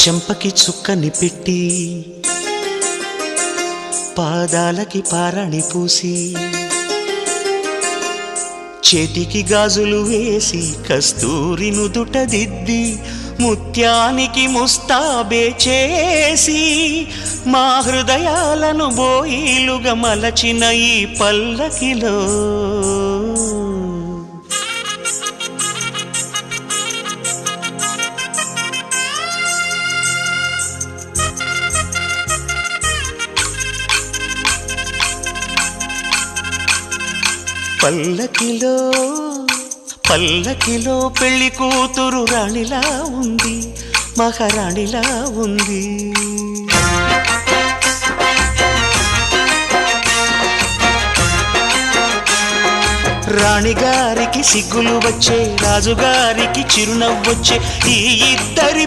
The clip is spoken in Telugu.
చెంపకి చుక్కని పెట్టి పాదాలకి పారాణి పూసి చేతికి గాజులు వేసి కస్తూరి నుదుట దిద్ది ముత్యానికి ముస్తాబే చేసి మా హృదయాలను బోయిలుగా మలచిన ఈ పల్లకిలో పల్లకిలో పల్లకిలో పెళ్లి కూతురు రాణిలా ఉంది, మహారాణిలా ఉంది. రాణిగారికి సిగ్గులు వచ్చే, రాజుగారికి చిరునవ్వొచ్చే ఈ ఇద్దరి